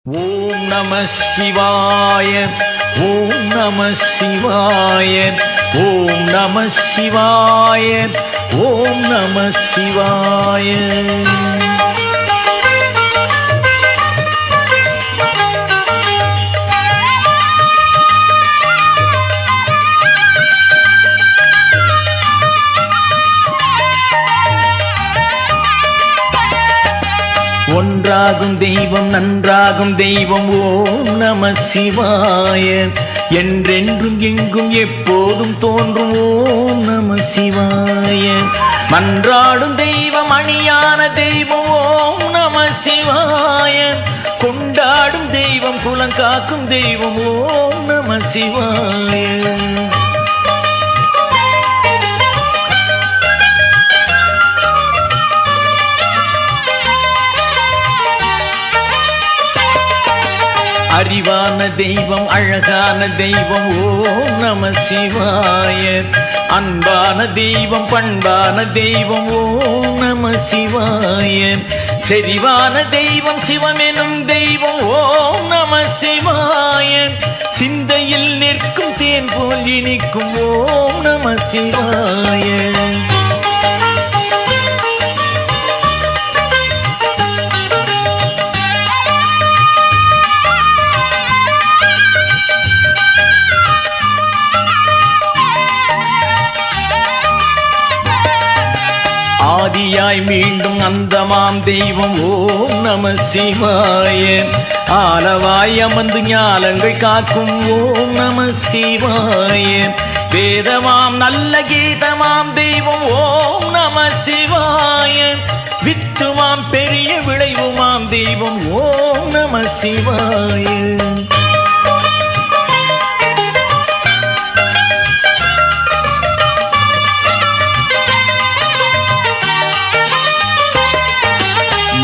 ஓம் நம சிவாய. ஓம் நம சிவாய. ஓம் நம சிவாய. ஓம் நம சிவாய. ஒன்றாகும் தெய்வம் நன்றாகும் தெய்வம் ஓம் நம சிவாய. என்றென்றும் எங்கும் எப்போதும் தோன்றும் ஓம் நம சிவாய. மன்றாடும் தெய்வம் அணியான தெய்வம் ஓம் நம சிவாய. கொண்டாடும் தெய்வம் குலங்காக்கும் தெய்வம் ஓம் நம சிவாய. அறிவான தெய்வம் அழகான தெய்வம் ஓம் நம சிவாய. அன்பான தெய்வம் பண்பான தெய்வம் ஓம் நம சிவாய. செறிவான தெய்வம் சிவமெனும் தெய்வம் ஓம் நம சிவாய. சிந்தையில் நிற்கும் தேன் போல் இனிக்கும் ஓம் நம சிவாய. ஆதியாய் மீண்டும் அந்தமாம் தெய்வம் ஓம் நம சிவாய. ஆலவாய் அமர்ந்து ஞாலங்கள் காக்கும் ஓம் நம சிவாய. வேதமாம் நல்ல கீதமாம் தெய்வம் ஓம் நம சிவாய. வித்துமாம் பெரிய விளைவுமாம் தெய்வம் ஓம் நம சிவாய.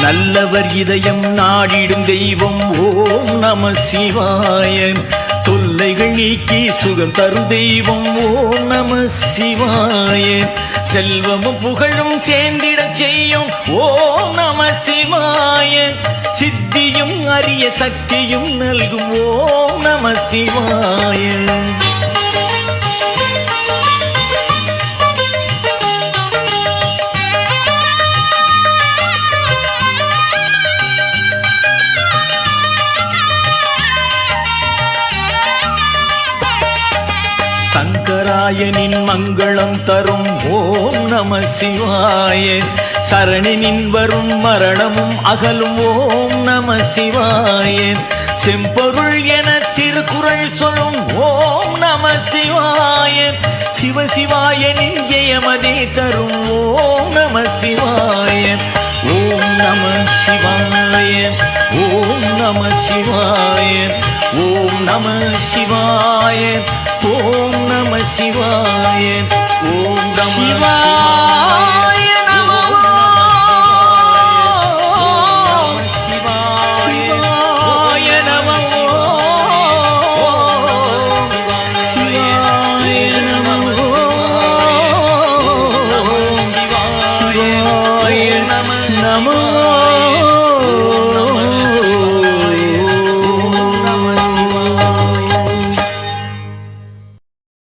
நல்லவர் இதயம் நாடிடும் தெய்வம் ஓம் நம சிவாய. தொல்லைகள் நீக்கி சுகம் தரும் தெய்வம் ஓம் நம சிவாய. செல்வமும் புகழும் சேர்ந்திடச் செய்யும் ஓம் நம சிவாய. சித்தியும் அரிய சக்தியும் நல்கும் ஓம் நம சிவாய. சங்கராயனின் மங்களம் தரும் ஓம் நம சிவாய. சரணினின் வரும் மரணமும் அகலும் ஓம் நம சிவாய. செம்பொருள் என திருக்குறள் சொல்லும் ஓம் நம சிவாய. சிவசிவாயனின் ஜெயமதே தரும் ஓம் நம சிவாய. ஓம் நம சிவாய. ஓம் நம சிவாய. ஓம் நம சிவாய. ஓம் நம சிவாய. ஓம் நம சிவாய. நமோ சிவாய. நமோ சிவாய. நமோ சிவாய. நமோ